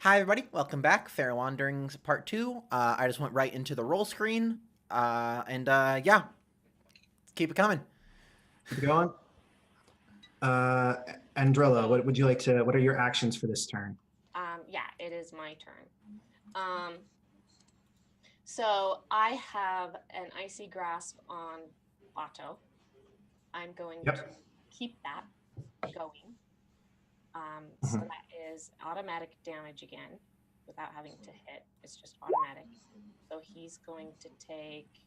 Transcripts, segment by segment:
Hi, everybody. Welcome back. Fair Wanderings Part 2. I just went right into the roll screen. Yeah, keep it coming. Keep it going. Uh, Andrella, what would you like to? What are your actions for this turn? Yeah, it is my turn. So I have an icy grasp on Otto. I'm going to Yep. keep that going. So Mhm. that is automatic damage again without having to hit. It's just automatic. So he's going to take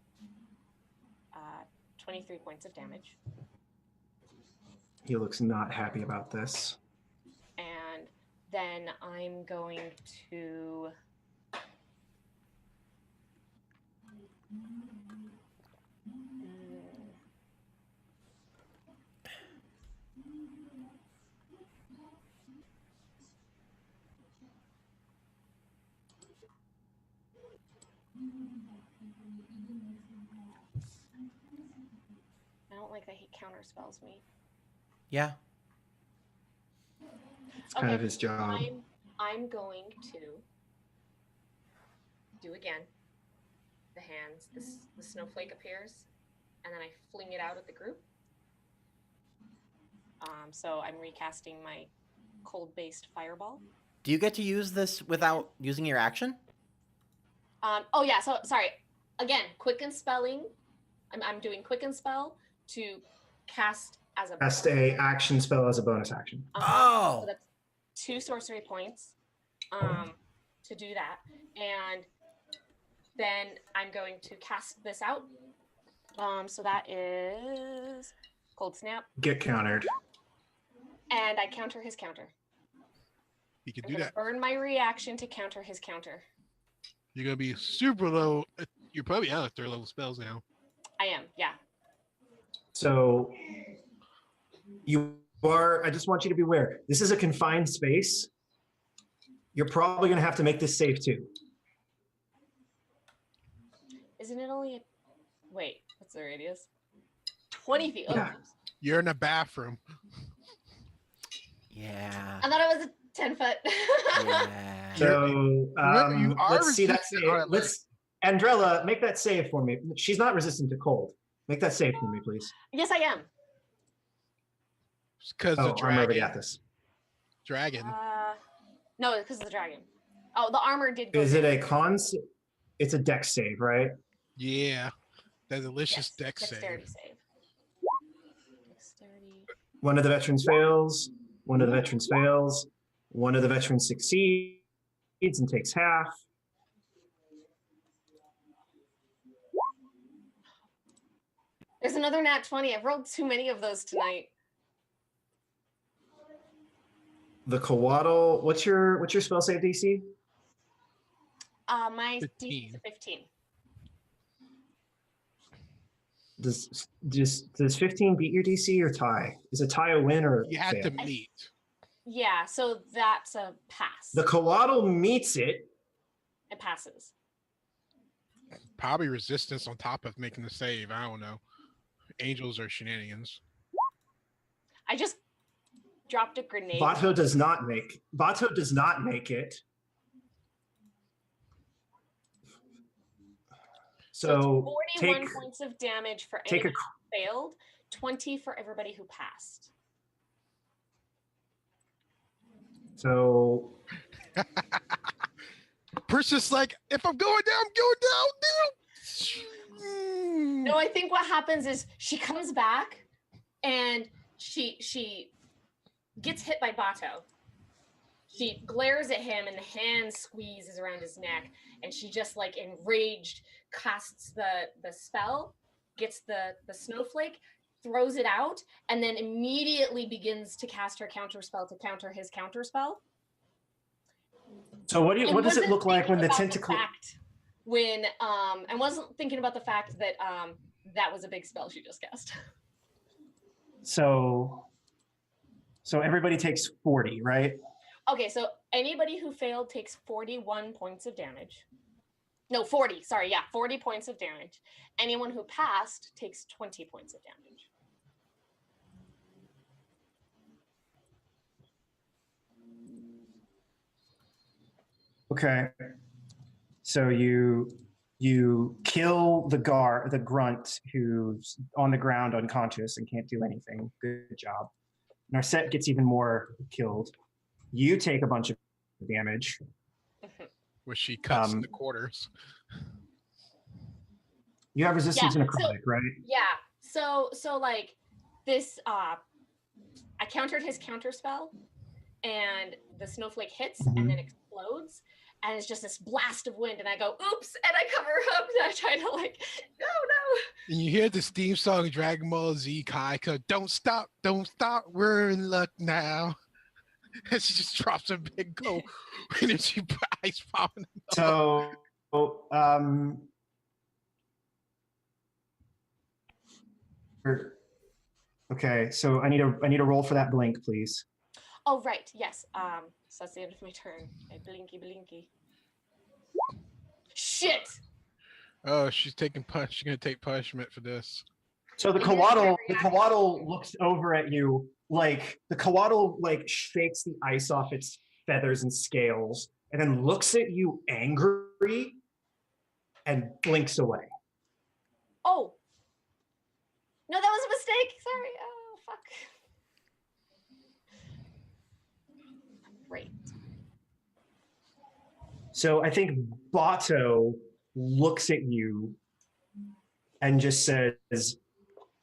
23 points of damage. He looks not happy about this. And then I'm going to I don't like that he counter spells me. Yeah. It's kind of his job. I'm going to do again. The hands, the snowflake appears, and then I fling it out at the group. So I'm recasting my cold-based fireball. Do you get to use this without using your action? Oh yeah, so sorry. Again, quicken spelling. I'm doing quicken spell to cast as a Cast a action spell as a bonus action. Oh! So that's 2 sorcery points to do that. And then I'm going to cast this out. So that is Cold Snap. Get countered. And I counter his counter. You can I'm do gonna that. burn my reaction to counter his counter. You're gonna be super low. You're probably out of third level spells now. I am, yeah. So you are. I just want you to be aware. This is a confined space. You're probably going to have to make this save too. Isn't it only wait, what's the radius? 20 feet. Yeah. Oh, You're in a bathroom. Yeah. I thought it was a 10 foot. Yeah. So Remember, you are let's see that resistant. save. All right, Let's Andrella, make that save for me. She's not resistant to cold. Make that save for me, please. Yes, I am. because Oh, the I'm already dragon. at this. Dragon. No, because of the dragon. Oh, the armor did go Is down. it a con? It's a dex save, right? Yeah, that delicious Yes, dex dexterity save. save. Dexterity. One of the veterans fails. One of the veterans fails. One of the veterans succeeds and takes half. There's another nat 20. I've rolled too many of those tonight. The Coatl, what's your spell save DC? My 15. DC is 15. Does 15 beat your DC or tie? Is a tie a win or You had fail? to meet. Yeah, so that's a pass. The Coatl meets it. It passes. Probably resistance on top of making the save. I don't know. Angels or shenanigans. I just dropped a grenade. Vato does not make it. So 41 take points of damage for take a anybody who failed, 20 for everybody who passed. so Person's like, if I'm going down, I'm going down. No, I think what happens is she comes back and she gets hit by Bato. She glares at him and the hand squeezes around his neck, and she just like enraged casts the spell, gets the snowflake, throws it out, and then immediately begins to cast her counter spell to counter his counter spell. So what does it look like when the tentacle? I wasn't thinking about the fact that that was a big spell she just cast. So everybody takes 40, right? Okay, so anybody who failed takes 41 points of damage. No, 40. Sorry, yeah, 40 points of damage. Anyone who passed takes 20 points of damage. Okay. So you kill the grunt who's on the ground unconscious and can't do anything. Good job. Narset gets even more killed. You take a bunch of damage. Where she cuts in the quarters. You have resistance to Yeah, necrotic, right? Yeah. So like this I countered his counter spell and the snowflake hits and then explodes and it's just this blast of wind and I go oops and I cover up and I try to like no. And you hear this theme song Dragon Ball Z Kai, don't stop, we're in luck now. And she just drops a big go and then she ice popping. So okay, so I need a roll for that blink, please. Oh right, yes. So that's the end of my turn. I blinky. Shit! Oh, she's taking She's gonna take punishment for this. So the coatl looks over at you like the coatl like shakes the ice off its feathers and scales and then looks at you angry and blinks away. Oh. No, that was a mistake. Sorry. Oh fuck. Great. So I think Bato looks at you and just says,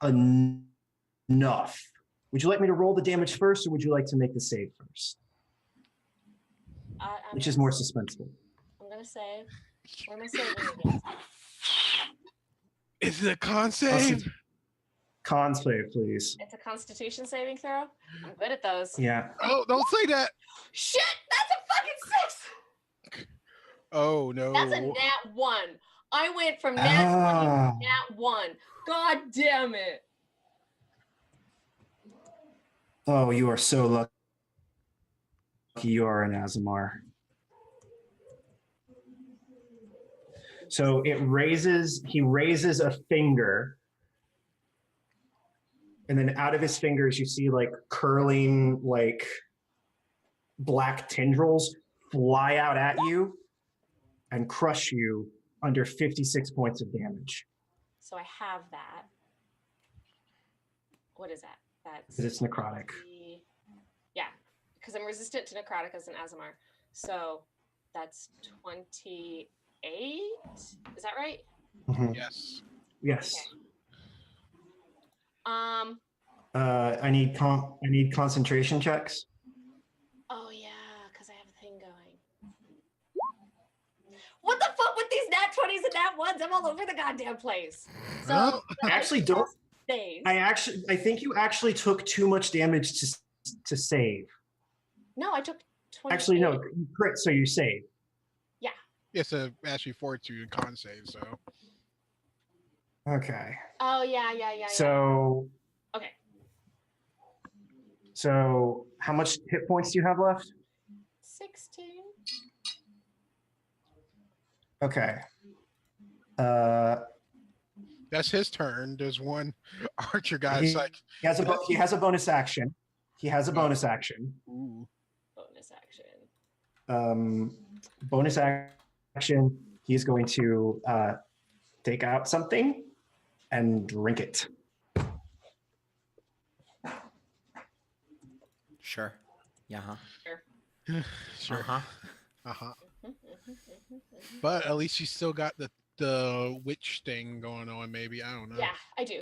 enough. Would you like me to roll the damage first, or would you like to make the save first? Which is more suspenseful. I'm gonna save. Where am I saving against? Is it a con save? Con save, please. It's a Constitution saving throw. I'm good at those. Yeah. Oh, don't say that. Shit, that's a fucking 6. Oh no. That's a nat 1. I went from nat 20 to nat 1. God damn it. Oh, you are so lucky you are an Azamar. So he raises a finger, and then out of his fingers you see like curling like black tendrils fly out at you and crush you under 56 points of damage. So I have that. What is that? That's Because it's necrotic. Yeah, because I'm resistant to necrotic as an Azamar. So that's 28. Is that right? Mm-hmm. Yes. Yes. Okay. I need concentration checks. Oh yeah, because I have a thing going. What the fuck with these nat 20s and nat 1s? I'm all over the goddamn place. So I actually don't. Days. I think you actually took too much damage to save. No, I took 20. Actually, no, you crit, so you save. Yeah. It's a actually fortitude con save, so. Okay. Oh yeah. So. Okay. So, how much hit points do you have left? 16. Okay. That's his turn. There's one archer guy. It's like he has a bonus action. He has a bonus action. ooh. Bonus action. Bonus action. He's going to take out something and drink it. Sure. Yeah. Huh. Sure. Uh-huh. Uh-huh. But at least you still got the witch thing going on, maybe. I don't know. Yeah, I do.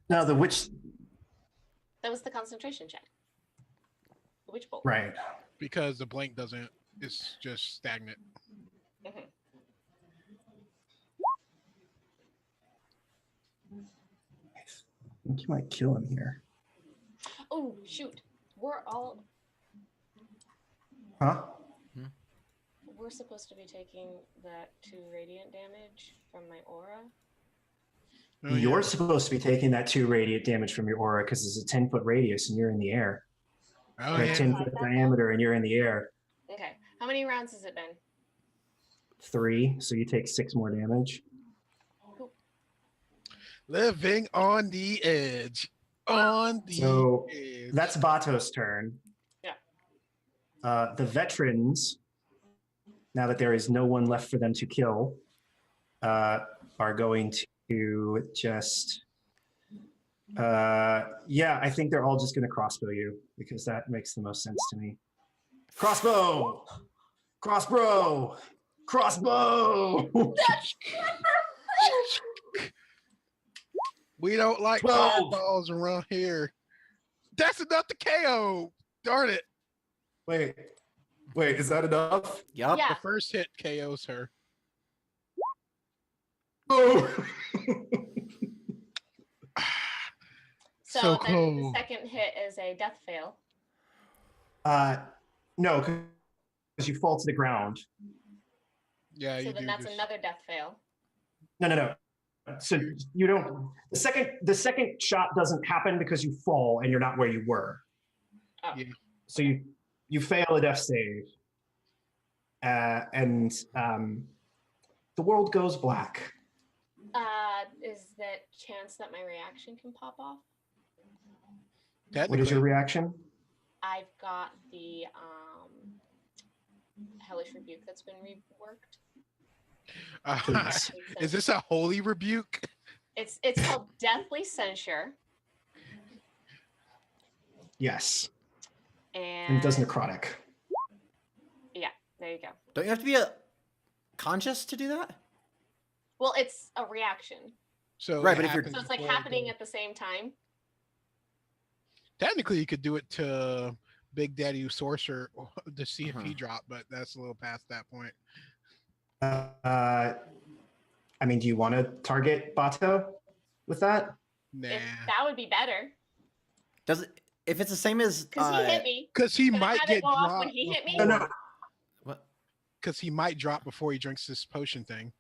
No, the witch. That was the concentration check. The witch bolt. Right. Because the blank doesn't, it's just stagnant. Mm-hmm. I think you might kill him here. Oh, shoot. We're all... Huh? We're supposed to be taking that 2 radiant damage from my aura. Oh, You're yeah. supposed to be taking that 2 radiant damage from your aura because it's a 10-foot radius and you're in the air. Oh, Or a yeah. 10-foot diameter and you're in the air. Okay. How many rounds has it been? 3, so you take 6 more damage. Cool. Living on the edge. On the So edge. that's Bato's turn. Yeah. The veterans now that there is no one left for them to kill, are going to just, I think they're all just going to crossbow you because that makes the most sense to me. Crossbow! Crossbow! Crossbow! We don't like 12. fireballs around here. That's enough to KO. Darn it. Wait, is that enough? Yup. Yeah. The first hit KOs her. Oh! So, So then close. the second hit is a death fail. No, because you fall to the ground. Yeah, So you then do that's just- another death fail. No. So you don't. The second shot doesn't happen because you fall and you're not where you were. Oh. Yeah. So you fail a death save, and the world goes black. Is that chance that my reaction can pop off? What is your reaction? I've got the hellish rebuke that's been reworked. Please. Is this a holy rebuke? It's called Deathly Censure, Yes, and and it does necrotic. yeah, there you go. Don't you have to be conscious to do that? Well, it's a reaction, So Right, it but if you're- happens so it's like before happening the- at the same time. Technically, you could do it to Big Daddy Sorcerer to see if he Uh-huh. dropped, but that's a little past that point. I mean, do you want to target Bato with that? Nah, That would be better. Does it? If it's the same as Because he hit me. because he Can I might have it get go off dropped. when he hit me? No. what? Because he might drop before he drinks this potion thing.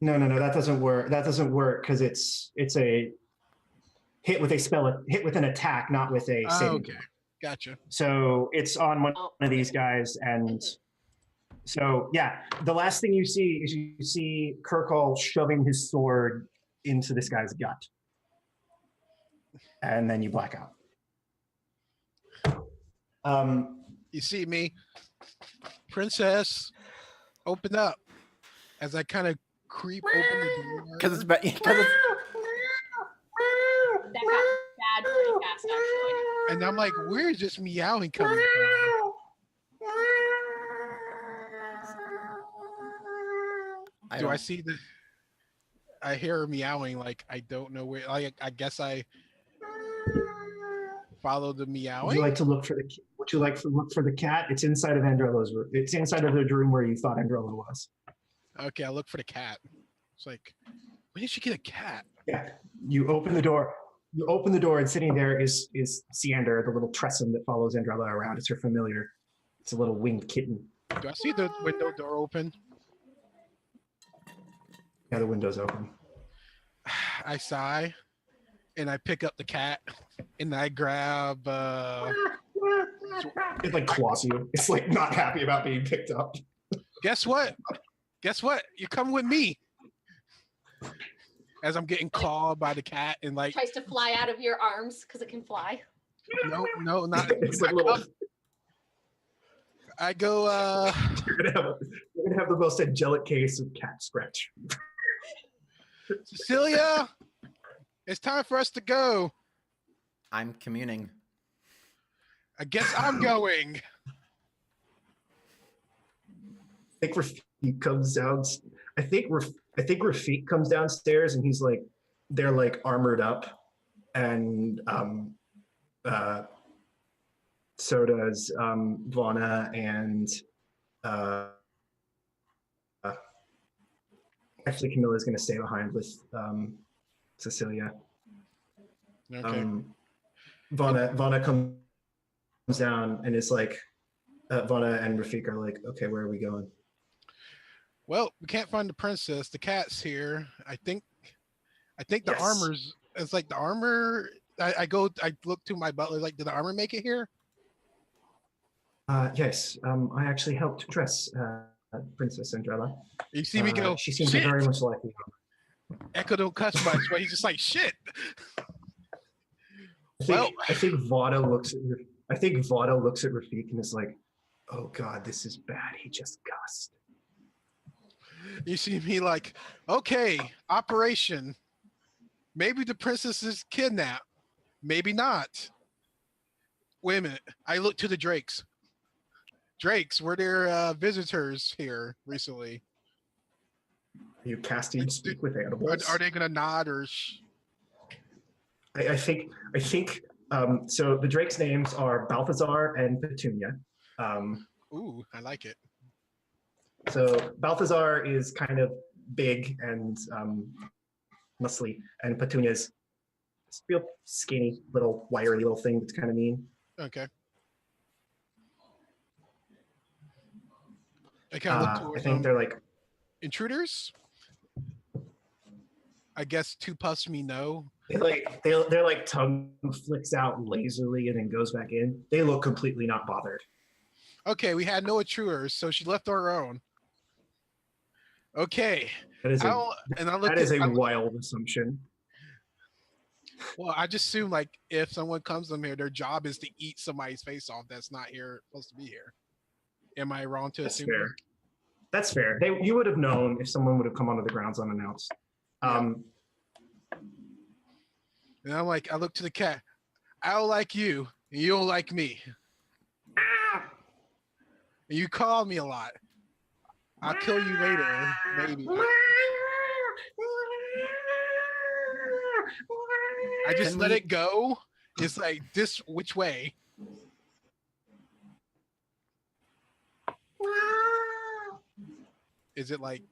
No, that doesn't work. That doesn't work because it's a hit with a spell, hit with an attack, not with a Oh, saving. okay, gotcha. So it's on one Oh, of these guys, and so yeah, the last thing you see is you see Kirkall shoving his sword into this guy's gut, and then you black out. You see me, Princess, open up. As I kind of creep open the door. Because it's because it's That got bad pretty fast, actually. And I'm like, where's this meowing coming from? Do I don't- see the? I hear her meowing. Like I don't know where. Like I guess I follow the Would meowing. you like to look for the? Would you like to look for the cat? It's inside of Andrella's room. It's inside of the room where you thought Andrella was. Okay, I look for the cat. It's like, when did she get a cat? Yeah. You open the door. You open the door, and sitting there is Seander, the little Tressum that follows Andrella around. It's her familiar. It's a little winged kitten. Do I see the window door open? Yeah, the window's open. I sigh, and I pick up the cat, and I grab. It like claws you. It's like not happy about being picked up. Guess what? Guess what? You come with me. As I'm getting clawed by the cat, and like, Tries to fly out of your arms because it can fly. no, not. It's like little. I go. You're gonna have the most angelic case of cat scratch. Cecilia, it's time for us to go. I'm communing. I guess I'm going. I think Rafik comes down. I think Rafik comes downstairs, and he's like, they're like armored up, and so does Vana and actually Camilla's going to stay behind with Cecilia. Okay. Vana comes down and is like, Vana and Rafik are like, okay, where are we going? Well, we can't find the princess. The cat's here. I think the Yes. armor's. It's like the armor. I look to my butler. Like, did the armor make it here? Yes, I actually helped dress Princess Andrella. You see me go. She seems shit. very much like me. Echo don't cuss much, but he's just like shit. I think Vada looks at Rafik and is like, "Oh God, this is bad. He just cussed." You see me like, okay, operation. Maybe the princess is kidnapped. Maybe not. Wait a minute. I look to the Drakes. Drakes, were there visitors here recently? Are you casting Like, speak with are animals? they gonna nod or? I think. So the Drake's names are Balthazar and Petunia. Ooh, I like it. So Balthazar is kind of big and muscly, and Petunia's real skinny, little wiry little thing that's kind of mean. Okay. I kind of look I towards think them. they're like Intruders. I guess two puffs me no. they're like tongue flicks out lazily and then goes back in. They look completely not bothered. Okay, we had no intruders, so she left on her own. Okay. That is a And I look that is at, a wild assumption. well, I just assume like if someone comes in here, their job is to eat somebody's face off that's not here supposed to be here. Am I wrong to That's assume fair. That's fair. You would have known if someone would have come onto the grounds unannounced. Yeah. And I'm like, I look to the cat. I don't like you, and you don't like me. And you call me a lot. I'll kill you later, maybe. I just Can let we- it go. It's like this. Which way? Is it like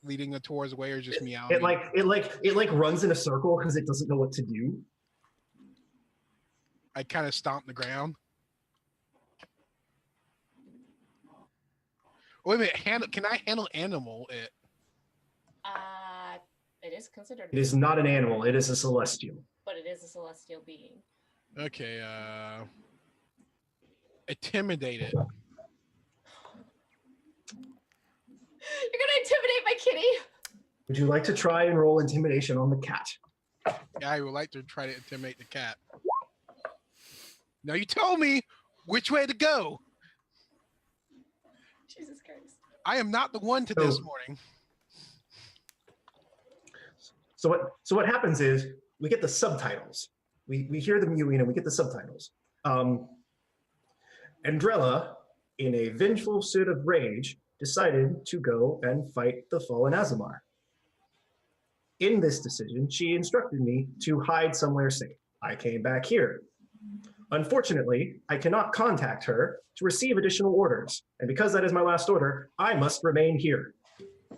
leading a towards way or just meowing? It like runs in a circle because it doesn't know what to do. I kind of stomp the ground. Wait a minute. Can I handle animal it? It is considered. It is not an animal. It is a celestial. But it is a celestial being. Okay. Intimidate it. You're gonna intimidate my kitty. Would you like to try and roll intimidation on the cat? Yeah, I would like to try to intimidate the cat. Now you tell me which way to go. Jesus Christ. I am not the one to this morning. So what happens is we get the subtitles. We hear the mewing and we get the subtitles. Andrella, in a vengeful fit of rage, decided to go and fight the fallen Azamar. In this decision, she instructed me to hide somewhere safe. I came back here. Unfortunately, I cannot contact her to receive additional orders. And because that is my last order, I must remain here.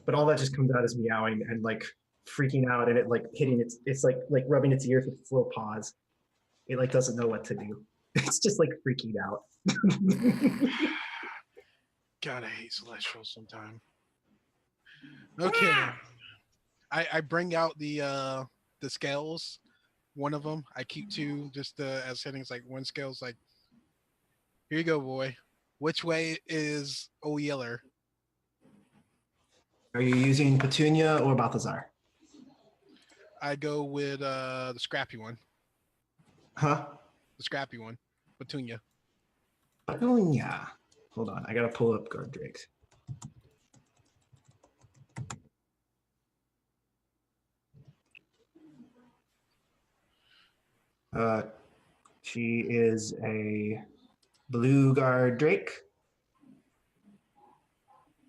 But all that just comes out as meowing and like freaking out and it like hitting it's like rubbing its ears with its little paws. It like doesn't know what to do. It's just like freaking out. God, I hate celestials sometimes. Okay. I bring out the scales. One of them. I keep two just as settings. Like one scale's like, here you go, boy. Which way is O'Yeller? Are you using Petunia or Balthazar? I go with the scrappy one. Huh? The scrappy one. Petunia. Petunia. Hold on, I gotta pull up guard drakes. She is a blue guard drake.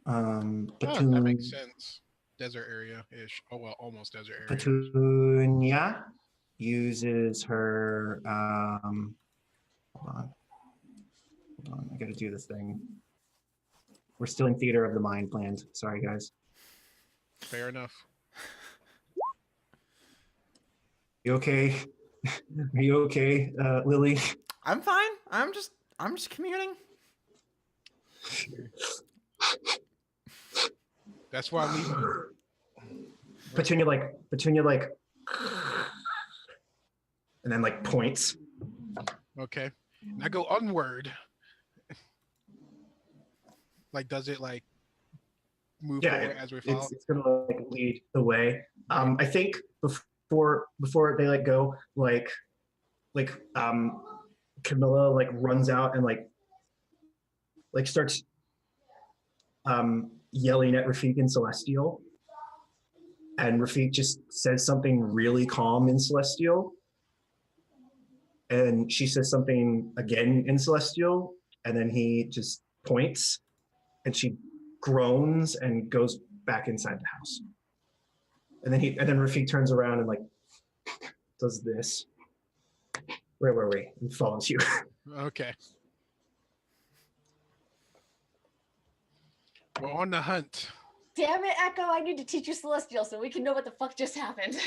That makes sense. Desert area-ish. Oh, well, almost desert area. Petunia uses her, hold on, I gotta do this thing. We're still in theater of the mind plans. Sorry, guys. Fair enough. You okay? Are you okay, Lily? I'm fine. I'm just commuting. That's why I'm leaving. Petunia like, and then like points. Okay. And I go onward. Like, does it like move forward as we follow? It's gonna like lead the way. I think before they like go, like Camilla like runs out and like starts yelling at Rafik in Celestial. And Rafik just says something really calm in Celestial. And she says something again in Celestial. And then he just points and she groans and goes back inside the house. And then Rafik turns around and like does this. Where were we? And follows you. Okay. We're on the hunt. Damn it, Echo! I need to teach you Celestial so we can know what the fuck just happened.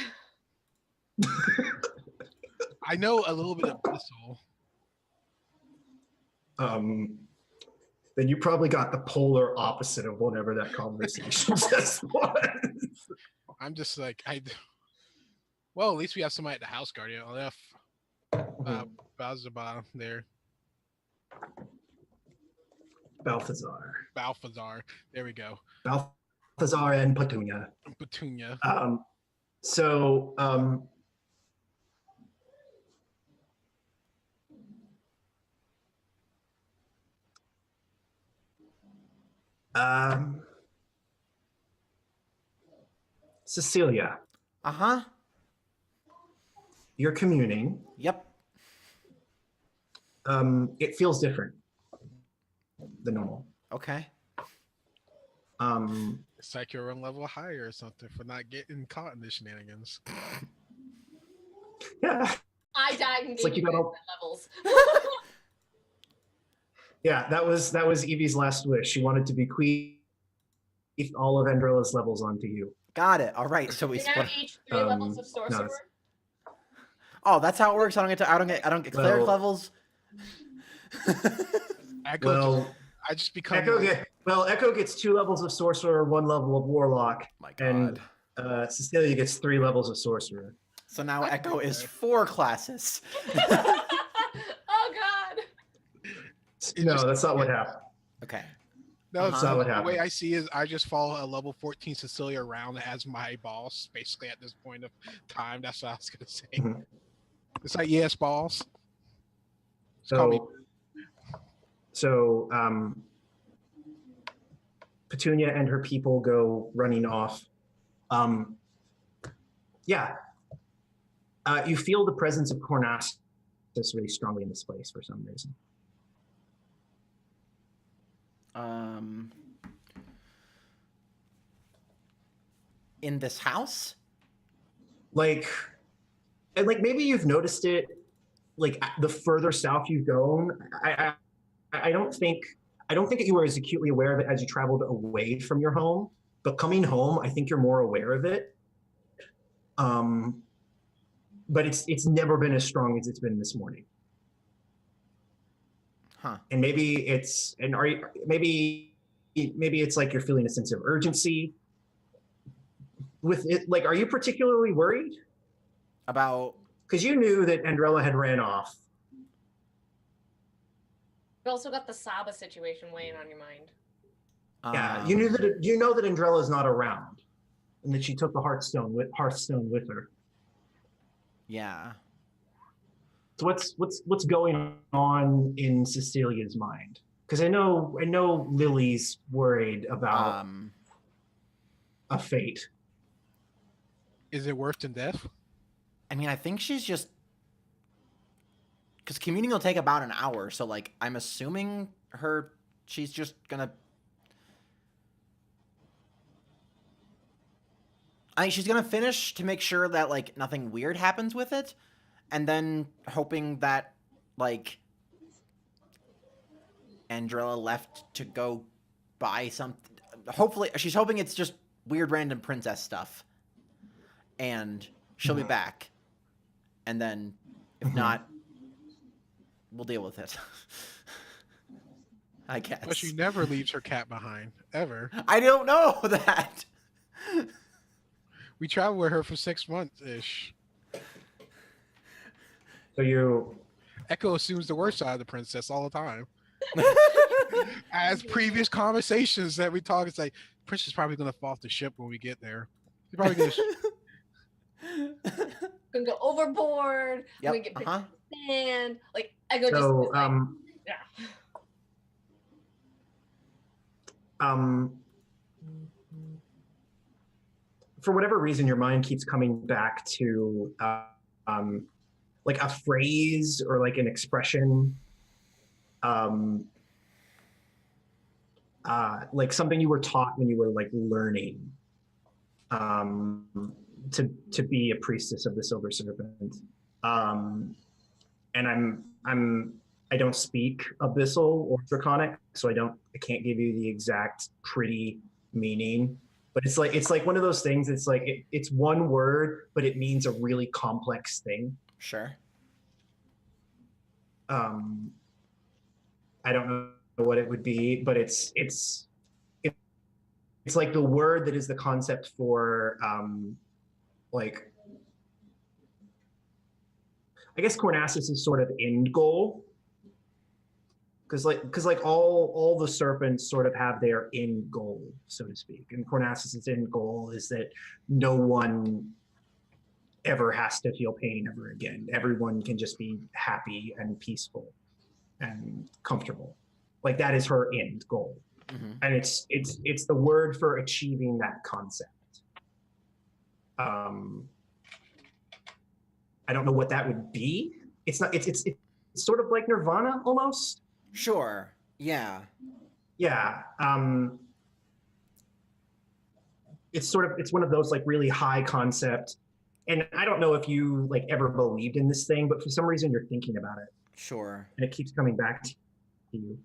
I know a little bit of Abyssal. Then you probably got the polar opposite of whatever that conversation just was. I'm just like, well, at least we have somebody at the house guardian. I left Balzaba there. Balthazar. There we go. Balthazar and Petunia. Petunia. So Cecilia, Uh-huh. you're communing. Yep. It feels different than normal. Okay. It's like you're one level higher or something for not getting caught in the shenanigans. Yeah. I died and It's like you got all, levels. yeah, that was Evie's last wish. She wanted to bequeath all of Andrella's levels onto you. Got it. All right. So we You're now split. each 3 levels of sorcerer. no, Oh, that's how it works. I don't get cleric Well- levels. Echo, I just become. Echo gets 2 levels of sorcerer, 1 level of warlock, My God. and Cecilia gets 3 levels of sorcerer. So now Echo is 4 classes. Oh God. No, that's not what happened. Okay. No, That's not what the way happened. I see is I just follow a level 14 Cecilia around as my boss, basically at this point of time. That's what I was gonna say. Mhm. It's like yes, boss. Just call me. So Petunia and her people go running off. You feel the presence of Cornassus really strongly in this place for some reason. In this house? Like maybe you've noticed it like the further south you've gone. I don't think that you were as acutely aware of it as you traveled away from your home, but coming home, I think you're more aware of it. But it's never been as strong as it's been this morning. Huh. And maybe it's like you're feeling a sense of urgency with it. Like, are you particularly worried? About Because you knew that Andrella had ran off. You also got the Saba situation weighing on your mind. Yeah, you know that Andrella is not around, and that she took the Hearthstone with her. Yeah. So what's going on in Cecilia's mind? Because I know Lily's worried about a fate. Is it worse than death? I mean, I think she's just because communing will take about an hour, so like I'm assuming she's just gonna. She's gonna finish to make sure that like nothing weird happens with it, and then hoping that like Andrella left to go buy something. Hopefully, she's hoping it's just weird random princess stuff, and she'll be back. And then, if not, we'll deal with it. I guess. But she never leaves her cat behind, ever. I don't know that. We traveled with her for 6 months-ish. So you Echo assumes the worst side of the princess all the time. As previous conversations that we talk, it's like, Princess is probably going to fall off the ship when we get there. She's probably going to... Gonna go overboard. Yep. Gonna get picked up in the sand. Like Echo just so is like, yeah. um, for whatever reason, your mind keeps coming back to um, like a phrase or like an expression, um, like something you were taught when you were like learning um, to be a priestess of the Silver Serpent. And I don't speak Abyssal or Draconic, so I can't give you the exact pretty meaning. But it's like one of those things. It's like it's one word, but it means a really complex thing. Sure. I don't know what it would be, but it's like the word that is the concept for like I guess Cornassus is sort of end goal. Because like all the serpents sort of have their end goal, so to speak. And Cornassus's end goal is that no one ever has to feel pain ever again. Everyone can just be happy and peaceful and comfortable. Like that is her end goal. Mm-hmm. And it's the word for achieving that concept. I don't know what that would be. It's not. It's sort of like Nirvana almost. Sure. Yeah. Yeah. It's one of those like really high concept. And I don't know if you like ever believed in this thing, but for some reason you're thinking about it. Sure. And it keeps coming back to you.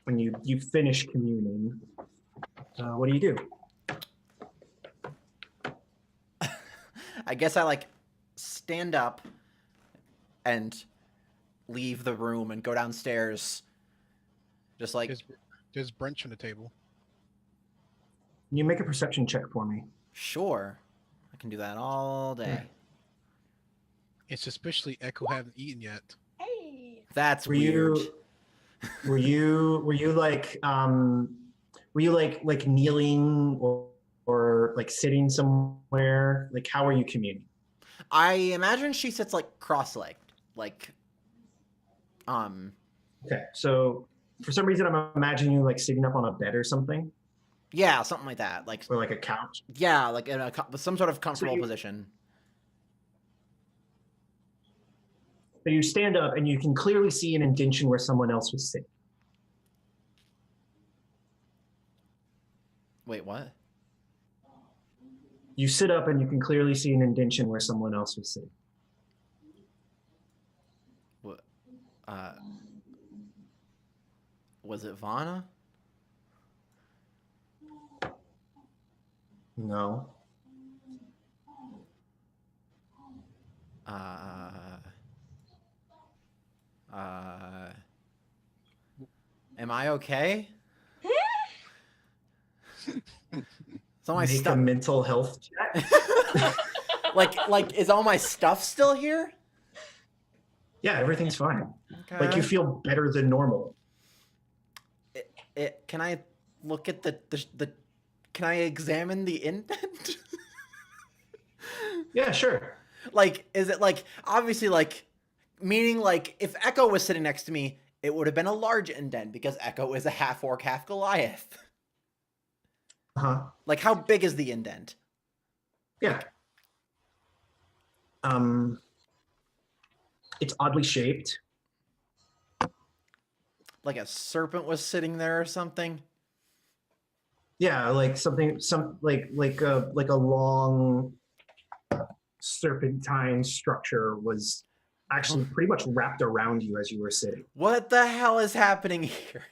When you finish communing, what do you do? I guess I like stand up and leave the room and go downstairs. Just like There's brunch on the table. Can you make a perception check for me? sure. I can do that all day. It's suspiciously Echo haven't eaten yet. Hey. That's Were weird. were you like kneeling or like sitting somewhere? Like how are you communing? I imagine she sits like cross-legged. Like Okay, so for some reason I'm imagining you like sitting up on a bed or something, yeah, something like that. Like or like a couch. yeah, like in some sort of comfortable you- position. So you stand up and you can clearly see an indention where someone else was sitting. Wait, what? You sit up and you can clearly see an indention where someone else was sitting. What? Was it Vana? No. Am I okay? So my Make a stuff, mental health check. like, is all my stuff still here? Yeah, everything's fine. Okay. Like you feel better than normal. Can I look at the can I examine the indent? Yeah, sure. Like, is it like obviously like meaning like if Echo was sitting next to me, it would have been a large indent because Echo is a half orc, half Goliath. Uh-huh. Like, how big is the indent? Yeah. It's oddly shaped. Like a serpent was sitting there or something? Yeah, like like a long serpentine structure was actually pretty much wrapped around you as you were sitting. What the hell is happening here?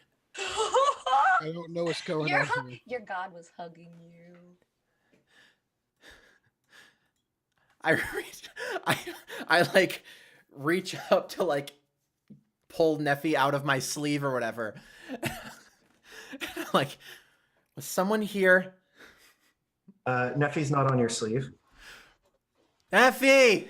I don't know what's going on here. Your god was hugging you. I like reach up to like pull Neffy out of my sleeve or whatever. Like, was someone here? Neffy's not on your sleeve. Neffy!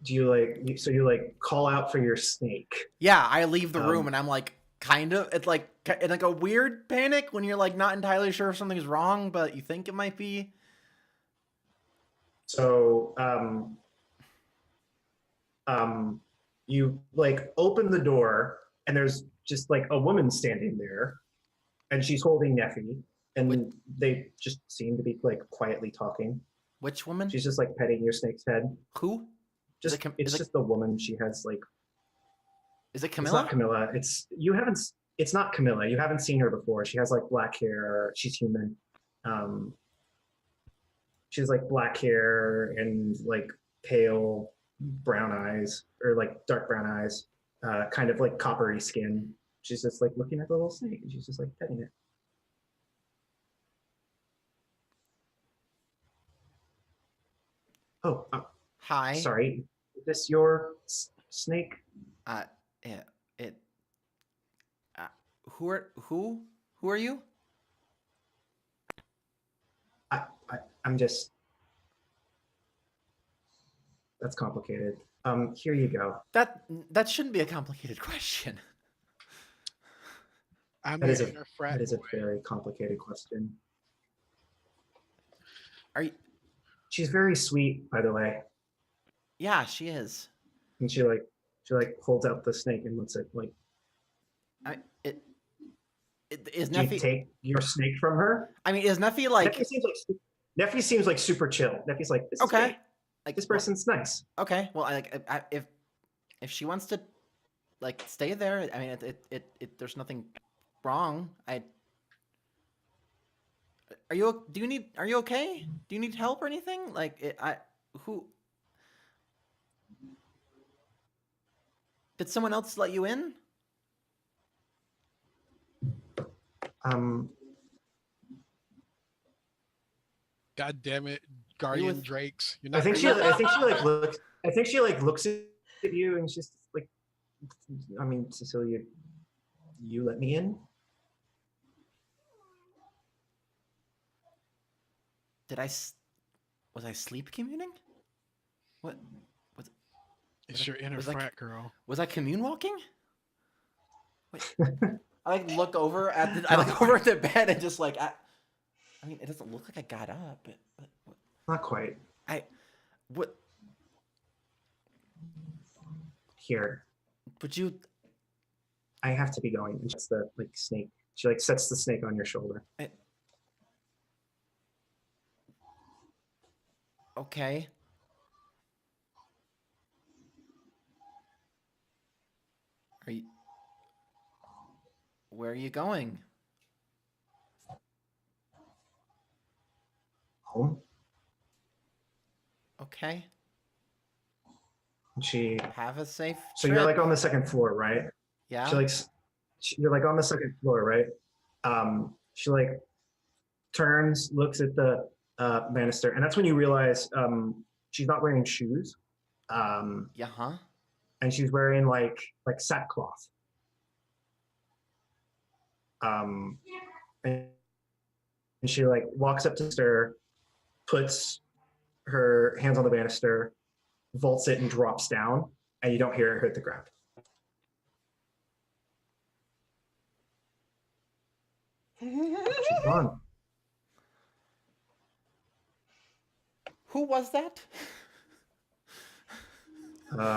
Do you like so you like call out for your snake? Yeah, I leave the room and I'm like kind of it's like in like a weird panic when you're like not entirely sure if something's wrong, but you think it might be. So You like open the door, and there's just like a woman standing there, and she's holding Neffy, and they just seem to be like quietly talking. Which woman? She's just like petting your snake's head. Who? Just it's just the woman. She has like. Is it Camilla? It's not Camilla. It's not Camilla. You haven't seen her before. She has like black hair. She's human. She has like black hair and like pale brown eyes, or like dark brown eyes, kind of like coppery skin. She's just like looking at the little snake, and she's just like petting it. Oh, Hi. sorry. Is this your snake? Yeah, it. Who are you? I'm just. That's complicated. Here you go. That shouldn't be a complicated question. I'm That is in a frat That is a boy. very complicated question. Are you? She's very sweet, by the way. Yeah, she is. And she holds out the snake and looks at like. Is Do you Neffy? take your snake from her? I mean, is Neffy like? Neffy seems like super chill. Neffy's like, this is Okay. great. Like This person's nice. Okay. Well, if she wants to, like, stay there, I mean, there's nothing wrong. Are you okay? Do you need help or anything? Like, who? Did someone else let you in? God damn it, Guardian with- Drakes. You're I not. think she looks at you and she's like, I mean, Cecilia, you let me in? Was I sleep communing? What? It's your inner was like- frat girl. Was I commune walking? Wait. I look over at the bed and just like, I mean, it doesn't look like I got up. But Not quite. what? Here, Would you? I have to be going. And just the like snake. She like sets the snake on your shoulder. Okay. Where are you going? Home. Okay. And she. Have a safe So trip. you're like on the second floor, right? Yeah. You're like on the second floor, right? She like turns, looks at the banister, and that's when you realize she's not wearing shoes. Yeah. Huh. And she's wearing like sackcloth. And she like walks up to the banister, puts her hands on the banister, vaults it, and drops down, and you don't hear her hit the ground. She's gone. Who was that?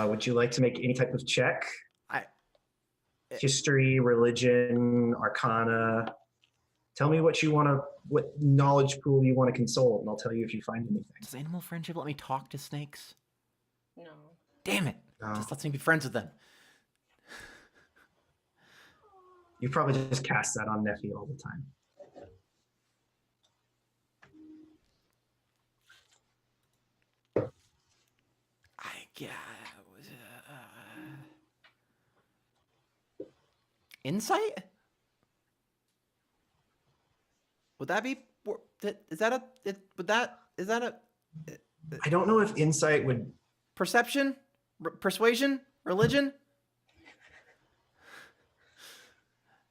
Would you like to make any type of check? I- History, religion, arcana. Tell me what knowledge pool you want to consult, and I'll tell you if you find anything. Does animal friendship let me talk to snakes? No. Damn it! No. Just lets me be friends with them. You probably just cast that on Neffy all the time. Insight? Would that be? Is that a I don't know if insight would. perception? Persuasion? Religion?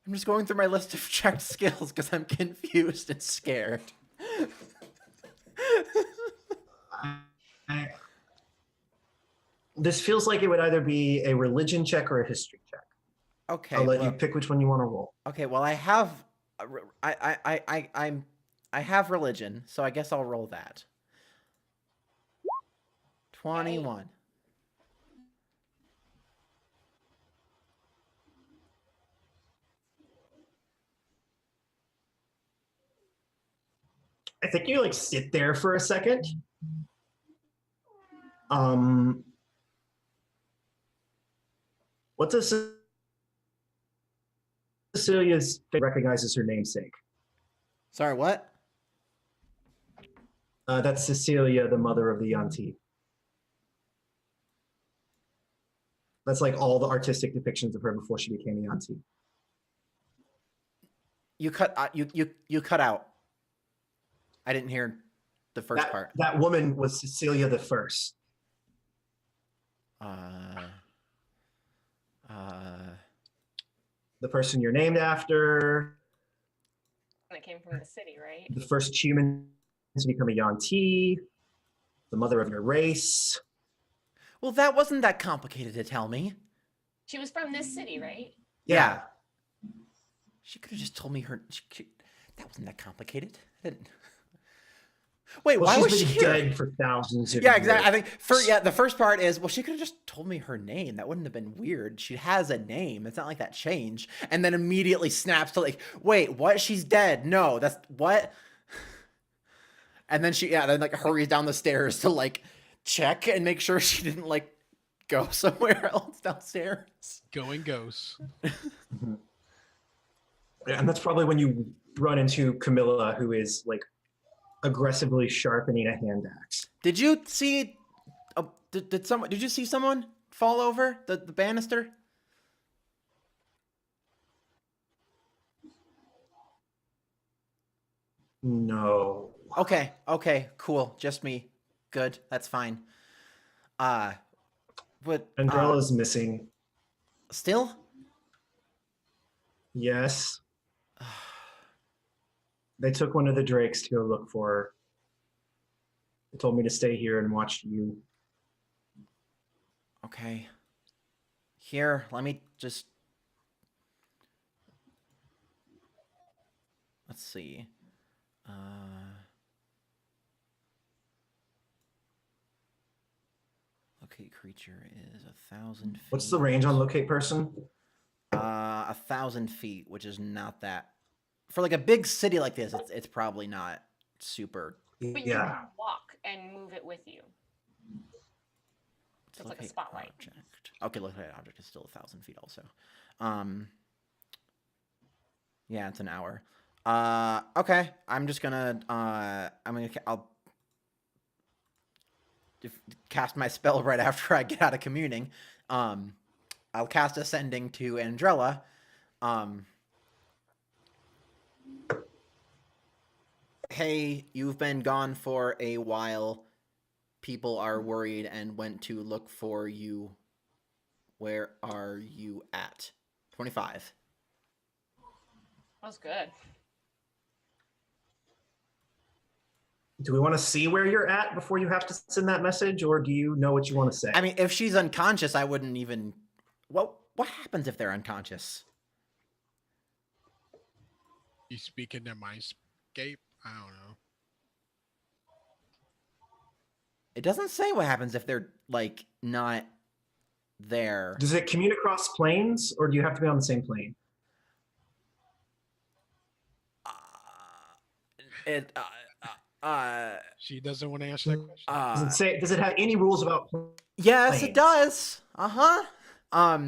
I'm just going through my list of checked skills because I'm confused and scared. This feels like it would either be a religion check or a history check. Okay. I'll let you pick which one you want to roll. Okay. Well, I have, I have religion, so I guess I'll roll that. 21. I think you like sit there for a second. What does Cecilia's recognizes her namesake? Sorry, what? That's Cecilia, the mother of the Yanti. That's like all the artistic depictions of her before she became a Yanti. You cut you cut out. I didn't hear the first part. That woman was Cecilia the First. The person you're named after. That came from the city, right? The first human to become a Yanti. The mother of your race. Well, that wasn't that complicated to tell me. She was from this city, right? Yeah. She could have just told me her. That wasn't that complicated. I didn't. Wait, well, why was she been here? Dead for thousands of yeah, years. exactly. I think the first part is, well, she could have just told me her name. That wouldn't have been weird. She has a name. It's not like that changed. And then immediately snaps to like, wait, what? She's dead. No, that's what? And then then like hurries down the stairs to like check and make sure she didn't like go somewhere else downstairs. Going ghosts. Mm-hmm. Yeah, and that's probably when you run into Camilla, who is like aggressively sharpening a hand axe. Did you see? Did you see someone fall over the banister? No. Okay, cool. Just me. Good. That's fine. But Andrella's missing. Still? Yes. They took one of the drakes to go look for her. They told me to stay here and watch you. Okay. Here, let me just... Let's see. Locate creature is 1,000 feet. What's the range on locate person? 1,000 feet, which is not that... For like a big city like this, it's probably not super... But you can walk and move it with you. It's like a spotlight. Object. Okay, locate object is still 1,000 feet also. Yeah, it's an hour. Okay, I'm just gonna I'll cast my spell right after I get out of communing. I'll cast Ascending to Andrella. Hey, you've been gone for a while. People are worried and went to look for you. Where are you at? 25. That was good. Do we want to see where you're at before you have to send that message, or do you know what you want to say? I mean, if she's unconscious, I wouldn't even... What happens if they're unconscious? You speak in their mindscape? I don't know. It doesn't say what happens if they're, like, not there. Does it commute across planes, or do you have to be on the same plane? She doesn't want to answer that question. Does it have any rules about planes? Yes, it does. What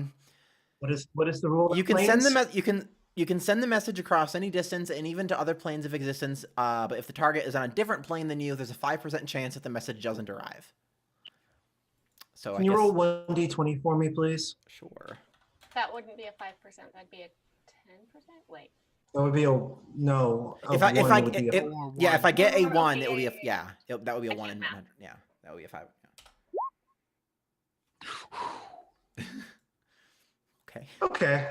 is the rule about you can planes? send them you can send the message across any distance and even to other planes of existence, but if the target is on a different plane than you, there's a 5% chance that the message doesn't arrive. So Can you roll 1d20 for me, please? Sure. That wouldn't be a 5%. That'd be a 10%. Wait. That would be no. If I get a 1, it would be a that would be a 1 in 100. Yeah, that would be a 5. Yeah. Okay. Okay.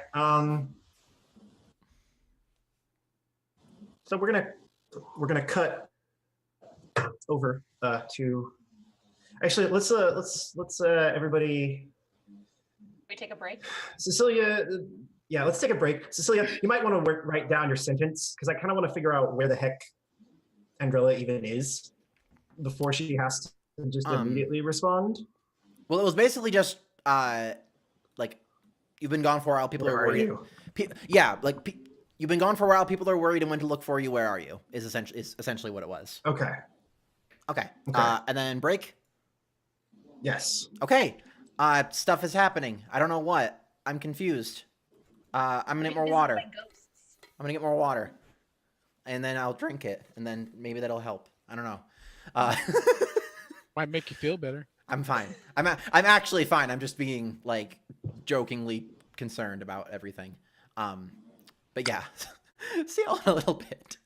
So we're gonna cut over to. Actually, let's everybody. We take a break. Cecilia, yeah, let's take a break. Cecilia, you might want to write down your sentence because I kind of want to figure out where the heck Andrella even is before she has to just immediately respond. Well, it was basically just like you've been gone for a while. People Where are are worried. you? You've been gone for a while. People are worried and went to look for you. Where are you? Is essentially what it was. Okay. Okay. Okay. And then break. Yes. Okay. Stuff is happening. I don't know what. I'm confused. I'm gonna get more Visited water. by ghosts. I'm gonna get more water, and then I'll drink it, and then maybe that'll help. I don't know. Might make you feel better. I'm fine. I'm actually fine. I'm just being like jokingly concerned about everything. But yeah, see y'all in a little bit.